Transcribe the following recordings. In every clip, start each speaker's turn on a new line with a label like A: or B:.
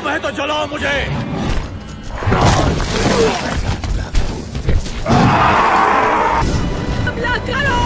A: दम है तो जलाओ मुझे।
B: हमला करो।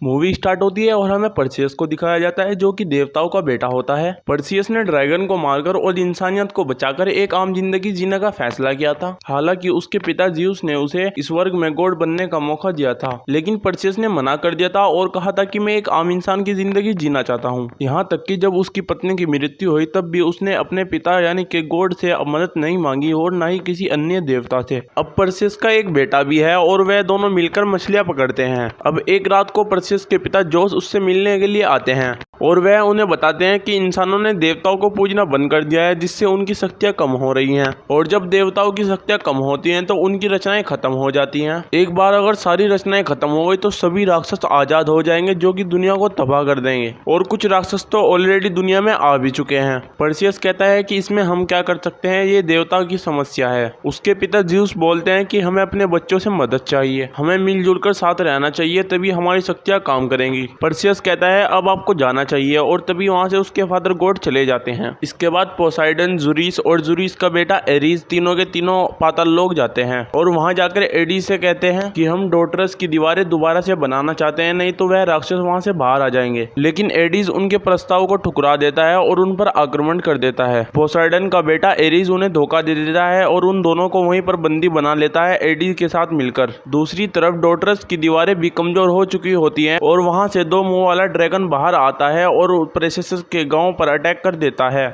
C: मूवी स्टार्ट होती है और हमें परसियस को दिखाया जाता है जो कि देवताओं का बेटा होता है। परसियस ने ड्रैगन को मारकर और इंसानियत को बचाकर एक आम जिंदगी जीने का फैसला किया था। हालांकि उसके पिता जिउस ने उसे इस वर्ग में गॉड बनने का मौका दिया था, लेकिन परसियस ने मना कर दिया था और कहा था कि मैं एक आम इंसान की जिंदगी जीना चाहता हूँ। यहाँ तक कि जब उसकी पत्नी की मृत्यु हुई तब भी उसने अपने पिता यानी कि गॉड से मदद नहीं मांगी और न ही किसी अन्य देवता से। अब परसियस का एक बेटा भी है और वह दोनों मिलकर मछलियां पकड़ते हैं। अब एक रात को परसियस के पिता जोस उससे मिलने के लिए आते हैं और वह उन्हें बताते हैं कि इंसानों ने देवताओं को पूजना बंद कर दिया है, जिससे उनकी शक्तियां कम हो रही हैं और जब देवताओं की शक्तियां कम होती हैं तो उनकी रचनाएं खत्म हो जाती हैं। एक बार अगर सारी रचनाएं खत्म हो गई तो सभी राक्षस आजाद हो जाएंगे जो कि दुनिया को तबाह कर देंगे और कुछ राक्षस तो ऑलरेडी दुनिया में आ भी चुके हैं। परसियस कहता है कि इसमें हम क्या कर सकते हैं, ये देवताओं की समस्या है। उसके पिता जिउस बोलते हैं कि हमें अपने बच्चों से मदद चाहिए, हमें मिलजुल कर साथ रहना चाहिए, तभी हमारी शक्तियां काम करेंगी। परसियस कहता है अब आपको जाना चाहिए और तभी वहां से उसके फादर गॉड चले जाते हैं। इसके बाद पोसाइडन, जुरिस और जुरिस का बेटा एरीज तीनों के तीनों पाताल लोक जाते हैं और वहां जाकर एडीज से कहते हैं कि हम डोटरस की दीवारें दोबारा से बनाना चाहते हैं, नहीं तो वह राक्षस वहां से बाहर आ जाएंगे। लेकिन एडीज उनके प्रस्ताव को ठुकरा देता है और उन पर आक्रमण कर देता है। पोसाइडन का बेटा एरीज उन्हें धोखा दे देता है और उन दोनों को वहीं पर बंदी बना लेता है एडीज के साथ मिलकर। दूसरी तरफ डोटरस की दीवारें भी कमजोर हो चुकी होती हैं और वहां से दो मुंह वाला ड्रैगन बाहर आता है और परसियस के गांव पर अटैक कर देता है।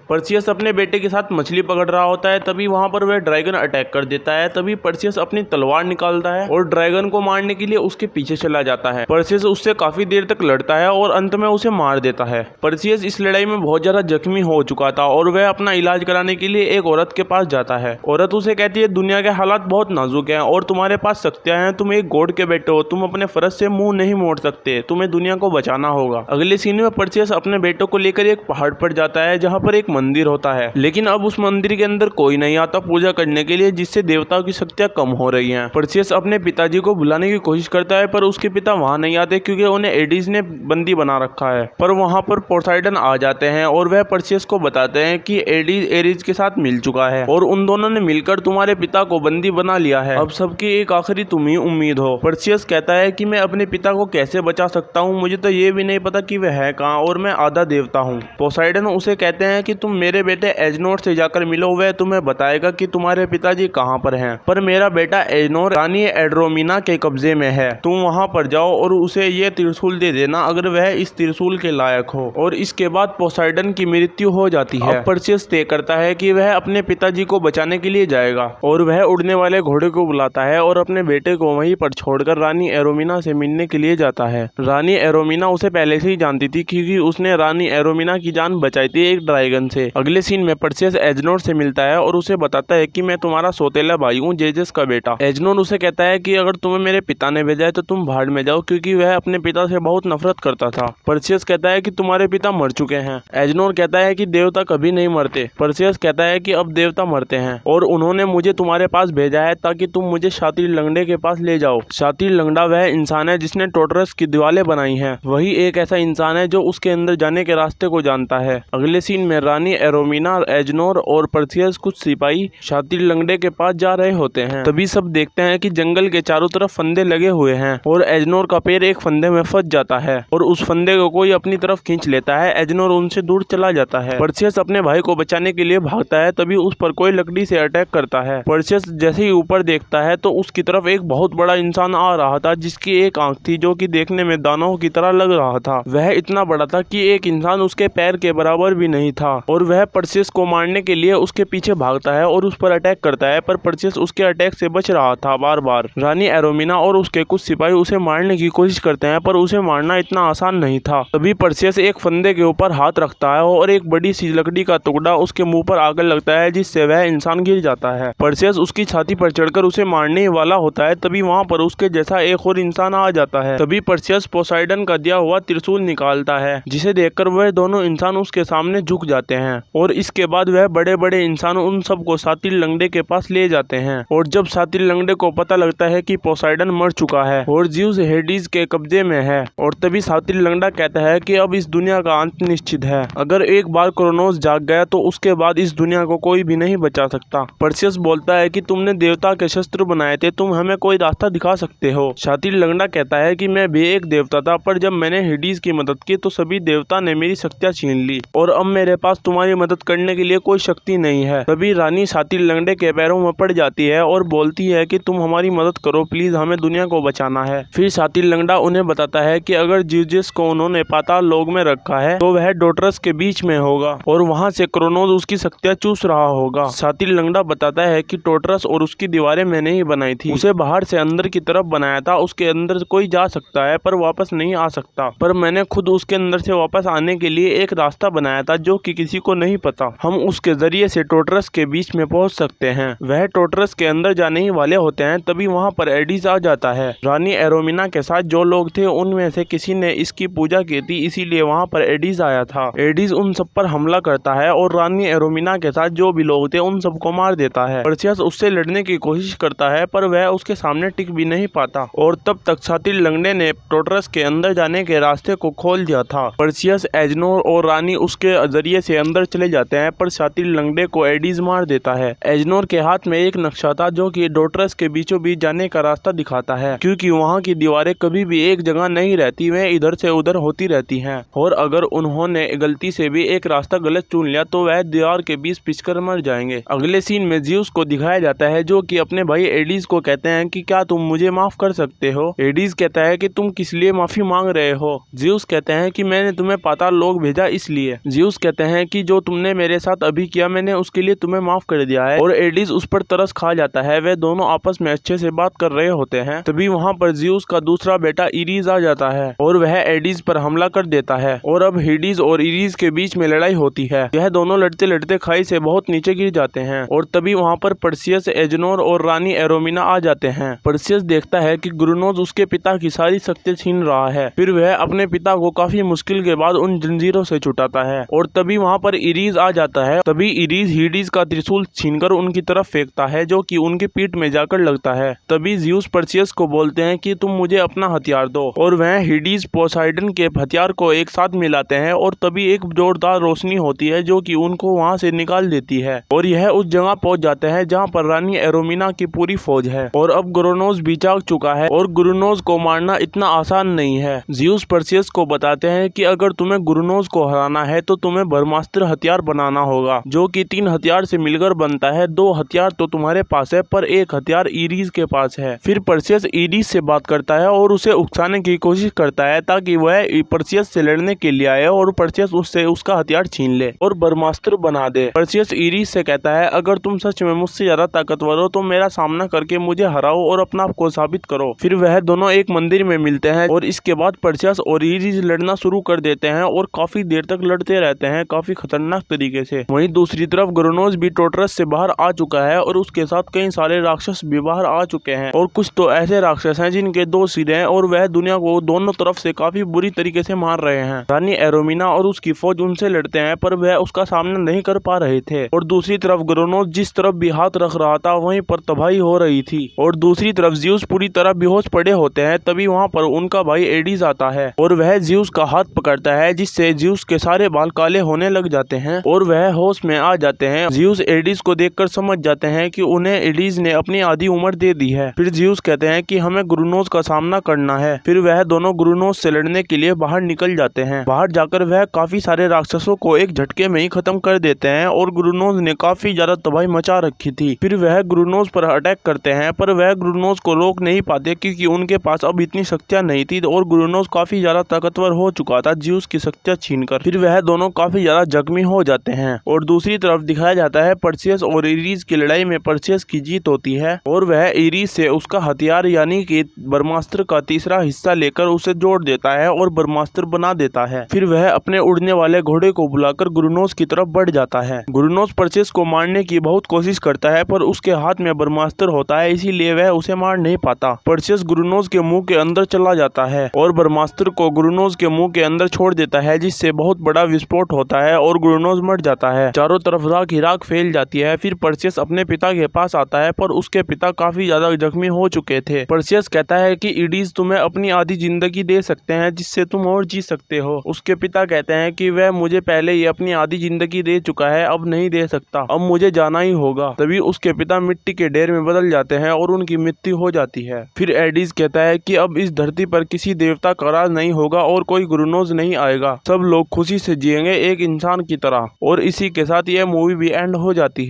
C: परसियस अपने बेटे के साथ मछली पकड़ रहा होता है, तभी वहां पर वह ड्रैगन अटैक कर देता है। तभी परसियस अपनी तलवार निकालता है और ड्रैगन को मारने के लिए उसके पीछे चला जाता है। परसियस उससे काफी देर तक लड़ता है और अंत में उसे मार देता है। परसियस इस लड़ाई में बहुत ज्यादा जख्मी हो चुका था और वह अपना इलाज कराने के लिए एक औरत के पास जाता है। औरत उसे कहती है दुनिया के हालात बहुत नाजुक हैं और तुम्हारे पास शक्तियां हैं, तुम एक गॉड के बेटे हो, तुम अपने फर्ज से मुंह नहीं मोड़ सकते, तुम्हें दुनिया को बचाना होगा। अगले सीन में परसियस अपने बेटों को लेकर एक पहाड़ पर जाता है जहाँ पर एक मंदिर होता है, लेकिन अब उस मंदिर के अंदर कोई नहीं आता पूजा करने के लिए, जिससे देवताओं की शक्तियां कम हो रही हैं। परसियस अपने पिताजी को बुलाने की कोशिश करता है पर उसके पिता वहां नहीं आते क्योंकि उन्हें एडीज ने बंदी बना रखा है। पर वहां पर पोसाइडन आ जाते हैं और वह परसियस को बताते हैं कि एडीज एरीज के साथ मिल चुका है और उन दोनों ने मिलकर तुम्हारे पिता को बंदी बना लिया है। अब सबकी एक आखिरी तुम ही उम्मीद हो। परसियस कहता है कि मैं अपने पिता को कैसे बचा सकता हूँ, मुझे तो ये भी नहीं पता कि वह है कहाँ और मैं आधा देवता हूँ। पोसाइडन उसे कहते हैं कि तुम मेरे बेटे एजनोर से जाकर मिलो, वह तुम्हें बताएगा कि तुम्हारे पिताजी कहाँ पर हैं। पर मेरा बेटा एजनोर रानी एड्रोमिना के कब्जे में है, तुम वहाँ पर जाओ और उसे ये त्रिशूल दे देना अगर वह इस त्रिशूल के लायक हो। और इसके बाद पोसाइडन की मृत्यु हो जाती है। परसियस तय करता है कि वह अपने पिताजी को बचाने के लिए जाएगा और वह उड़ने वाले घोड़े को बुलाता है और अपने बेटे को वहीं पर छोड़कर रानी एरोमिना से मिलने के लिए जाता है। रानी एरोमिना उसे पहले से ही जानती थी क्योंकि उसने रानी एरोमिना की जान बचाई थी एक ड्रैगन से। अगले सीन में परसियस एजनोर से मिलता है और उसे बताता है कि मैं तुम्हारा सौतेला भाई हूँ, जेजस का बेटा। एजनोर उसे कहता है कि अगर तुम्हें मेरे पिता ने भेजा है तो तुम भाड़ में जाओ, क्योंकि वह अपने पिता से बहुत नफरत करता था। परसियस कहता है कि तुम्हारे पिता मर चुके हैं। एजनोर कहता है कि देवता कभी नहीं मरते। परसियस कहता है कि अब देवता मरते हैं और उन्होंने मुझे तुम्हारे पास भेजा है ताकि तुम मुझे शातिर लंगड़े के पास ले जाओ। शातिर लंगड़ा वह इंसान है जिसने टोटरस की दीवारें बनाई हैं, वही एक ऐसा इंसान है जो उसके अंदर जाने के रास्ते को जानता है। अगले सीन में रानी एरोमिना, एजनोर और परसियस कुछ सिपाही शातिर लंगड़े के पास जा रहे होते हैं। तभी सब देखते हैं कि जंगल के चारों तरफ फंदे लगे हुए हैं और एजनोर का पैर एक फंदे में फंस जाता है और उस फंदे को कोई अपनी तरफ खींच लेता है। एजनोर उनसे दूर चला जाता है। परसियस अपने भाई को बचाने के लिए भागता है, तभी उस पर कोई लकड़ी से अटैक करता है। परसियस जैसे ही ऊपर देखता है तो उसकी तरफ एक बहुत बड़ा इंसान आ रहा था जिसकी एक आंख थी जो कि देखने में दानव की तरह लग रहा था। वह इतना बड़ा था कि एक इंसान उसके पैर के बराबर भी नहीं था और वह परसियस को मारने के लिए उसके पीछे भागता है और उस पर अटैक करता है, पर परसियस उसके अटैक से बच रहा था बार बार। रानी एरोमिना और उसके कुछ सिपाही उसे मारने की कोशिश करते हैं पर उसे मारना इतना आसान नहीं था। तभी परसियस एक फंदे के ऊपर हाथ रखता है और एक बड़ी सी लकड़ी का टुकड़ा उसके मुंह पर आकर लगता है जिससे वह इंसान गिर जाता है। परसियस उसकी छाती पर चढ़कर उसे मारने वाला होता है, तभी वहां पर उसके जैसा एक और इंसान आ जाता है। तभी परसियस पोसाइडन का दिया हुआ त्रिशूल निकालता है जिसे देखकर वह दोनों इंसान उसके सामने झुक जाते हैं और इसके बाद वह बड़े बड़े इंसान उन सबको सातिल लंगड़े के पास ले जाते हैं। और जब सातिल लंगड़े को पता लगता है कि पोसाइडन मर चुका है और ज़्यूस हेडिस के कब्जे में है, और तभी सातिल लंगड़ा कहता है कि अब इस दुनिया का अंत निश्चित है। अगर एक बार क्रोनोस जाग गया तो उसके बाद इस दुनिया को कोई भी नहीं बचा सकता। पर्सियस बोलता है कि तुमने देवता के शस्त्र बनाए थे, तुम हमें कोई रास्ता दिखा सकते हो। सातिल लंगड़ा कहता है कि मैं भी एक देवता था, पर जब मैंने हेडिस की मदद की तो सभी देवता ने मेरी शक्तियां छीन ली और अब मेरे पास तुम्हारी मदद करने के लिए कोई शक्ति नहीं है। तभी रानी सातिल लंगड़े के पैरों में पड़ जाती है और बोलती है कि तुम हमारी मदद करो प्लीज, हमें दुनिया को बचाना है। फिर सातिल लंगड़ा उन्हें बताता है कि अगर ज़्यूस को उन्होंने पाताल लोक में रखा है तो वह डोटरस के बीच में होगा और वहां से क्रोनोस उसकी शक्तियां चूस रहा होगा। सातिल लंगड़ा बताता है कि डोटरस और उसकी दीवारें मैंने ही बनाई थी, उसे बाहर से अंदर की तरफ बनाया था। उसके अंदर कोई जा सकता है पर वापस नहीं आ सकता, पर मैंने खुद उसके अंदर से वापस आने के लिए एक रास्ता बनाया था जो कि किसी को नहीं पता। हम उसके जरिए से डोटरस के बीच में पहुंच सकते हैं। वह डोटरस के अंदर जाने ही वाले होते हैं, तभी वहां पर एडिस आ जाता है। रानी एरोमिना के साथ जो लोग थे उनमें से किसी ने इसकी पूजा की थी, इसीलिए वहां पर एडिस आया था। एडिस उन सब पर हमला करता है और रानी एरोमिना के साथ जो भी लोग थे उन सबको मार देता है। पर्सियस उससे लड़ने की कोशिश करता है पर वह उसके सामने टिक भी नहीं पाता और तब तक सातिल लंगड़े ने डोटरस के अंदर जाने के रास्ते को खोल दिया था। पर्सियस, एजनोर और रानी उसके जरिए से अंदर चले जाते हैं पर सातिल लंगड़े को एडिस मार देता है। एजनोर के हाथ में एक नक्शा था जो कि डोटरस के बीचों बीच जाने का रास्ता दिखाता है, क्योंकि वहां की दीवारें कभी भी एक जगह नहीं रहती, वह इधर से उधर होती रहती हैं और अगर उन्होंने गलती से भी एक रास्ता गलत चुन लिया तो वह दीवार के बीच पिचकर मर जाएंगे। अगले सीन में ज़्यूस को दिखाया जाता है जो कि अपने भाई एडिस को कहते हैं कि क्या तुम मुझे माफ कर सकते हो। एडिस कहता है कि तुम किस लिए माफी मांग रहे हो। ज़्यूस कहते हैं कि मैंने तुम्हें पाताल लोक भेजा इसलिए। ज़्यूस कहते हैं कि जो तुमने मेरे साथ अभी किया मैंने उसके लिए तुम्हें माफ कर दिया है और एडिस उस पर तरस खा जाता है। वे दोनों आपस में अच्छे से बात कर रहे होते हैं, तभी वहाँ पर ज़्यूस का दूसरा बेटा इरीज आ जाता है और वह एडिस पर हमला कर देता है और अब हेडिस और इरीज के बीच में लड़ाई होती है। यह दोनों लड़ते लड़ते खाई से बहुत नीचे गिर जाते हैं और तभी वहाँ पर पर्सियस, एजनोर और रानी एरोमिना आ जाते हैं। पर्सियस देखता है कि क्रोनोस उसके पिता की सारी शक्ति छीन रहा है, फिर वह अपने पिता को काफी मुश्किल के बाद उन जंजीरों से छुटाता है और तभी वहाँ पर इरीज आ जाता है। तभी इरीज हेडिस का त्रिशूल छीनकर उनकी तरफ फेंकता है जो कि उनकी पीठ में जाकर लगता है। तभी ज़्यूस पर्सियस को बोलते हैं कि तुम मुझे अपना हथियार दो और वह हेडिस पोसाइडन के हथियार को एक साथ मिलाते हैं और तभी एक जोरदार रोशनी होती है जो कि उनको वहां से निकाल देती है और यह उस जगह पहुंच जाते हैं जहां पर रानी एरोमिना की पूरी फौज है और अब क्रोनोस भी जाग चुका है और क्रोनोस को मारना इतना आसान नहीं है। ज़्यूस पर्सियस को बताते हैं कि अगर तुम्हें क्रोनोस को हराना है तो तुम्हें ब्रह्मास्त्र हथियार बनाना होगा जो कि 3 हथियार से मिलकर बनता है। 2 हथियार तो तुम्हारे पास है पर एक हथियार इरीज के पास है। फिर पर्सियस इरीज से बात करता है और उसे उकसाने की कोशिश करता है ताकि वह पर्सियस से लड़ने के लिए आए और पर्सियस उससे उसका हथियार छीन ले और ब्रह्मास्त्र बना दे। पर्सियस इरीज से कहता है अगर तुम सच में मुझसे ज्यादा ताकतवर हो तो मेरा सामना करके मुझे हराओ और अपना आप को साबित करो। फिर वह दोनों एक मंदिर में मिलते हैं और इसके बाद पर्सियस और इरीज लड़ना शुरू कर देते हैं और काफी देर तक लड़ते रहते हैं, काफी खतरनाक तरीके से। वहीं दूसरी तरफ क्रोनोस भी डोटरस से बाहर आ चुका है और उसके साथ कई सारे राक्षस भी बाहर आ चुके हैं और कुछ तो ऐसे राक्षस हैं जिनके 2 सिर हैं और वह दुनिया को दोनों तरफ से काफी बुरी तरीके से मार रहे हैं। रानी एरोमिना और उसकी फौज उनसे लड़ते हैं पर वह उसका सामना नहीं कर पा रहे थे और दूसरी तरफ क्रोनोस जिस तरफ भी हाथ रख रहा था वहीं पर तबाही हो रही थी और दूसरी तरफ ज़्यूस पूरी तरह बेहोश पड़े होते हैं। तभी वहाँ पर उनका भाई एडिस आता है और वह ज़्यूस का हाथ पकड़ता है जिससे ज़्यूस के सारे बाल काले होने लग जाते हैं और वह होश में आ जाते हैं। ज़्यूस एडिस को देखकर समझ जाते हैं कि उन्हें एडिस ने अपनी आधी उम्र दे दी है। फिर ज़्यूस कहते हैं कि हमें क्रोनोस का सामना करना है। फिर वह दोनों क्रोनोस से लड़ने के लिए बाहर निकल जाते हैं। बाहर जाकर वह काफी सारे राक्षसों को एक झटके में ही खत्म कर देते हैं और क्रोनोस ने काफी ज्यादा तबाही मचा रखी थी। फिर वह क्रोनोस पर अटैक करते हैं पर वह क्रोनोस को रोक नहीं पाते क्योंकि उनके पास अब इतनी शक्तियां नहीं थी और क्रोनोस काफी ज्यादा ताकतवर हो चुका था ज़्यूस की शक्तियां छीनकर। फिर वह दोनों काफी ज्यादा जख्मी हो जाते हैं और दूसरी तरफ दिखाया जाता है पर्सियस और इरीज की लड़ाई में पर्सियस की जीत होती है और वह इरीज से उसका हथियार यानी कि ब्रह्मास्त्र का तीसरा हिस्सा लेकर उसे जोड़ देता है और ब्रह्मास्त्र बना देता है। फिर वह अपने उड़ने वाले घोड़े को बुलाकर क्रोनोस की तरफ बढ़ जाता है। क्रोनोस पर्सियस को मारने की बहुत कोशिश करता है पर उसके हाथ में ब्रह्मास्त्र होता है इसीलिए वह उसे मार नहीं पाता। पर्सियस क्रोनोस के मुंह के अंदर चला जाता है और ब्रह्मास्त्र को क्रोनोस के मुंह के अंदर छोड़ देता है जिससे बहुत बड़ा विस्फोट होता है और ग्रोनोस मर जाता है। चारों तरफ राख ही राख फैल जाती है। फिर परसियस अपने पिता के पास आता है, पर उसके पिता काफी ज्यादा जख्मी हो चुके थे। परसियस कहता है कि ईडीज तुम्हें अपनी आधी जिंदगी दे सकते हैं जिससे तुम और जी सकते हो। उसके पिता कहते हैं कि वह मुझे पहले ही अपनी आधी जिंदगी दे चुका है, अब नहीं दे सकता, अब मुझे जाना ही होगा। तभी उसके पिता मिट्टी के ढेर में बदल जाते हैं और उनकी मृत्यु हो जाती है। फिर एडीज कहता है कि अब इस धरती पर किसी देवता का राज नहीं होगा और कोई ग्रोनोस नहीं आएगा, सब लोग खुशी से जिएंगे एक इंसान की तरह। और इसी के साथ यह मूवी भी एंड हो जाती है।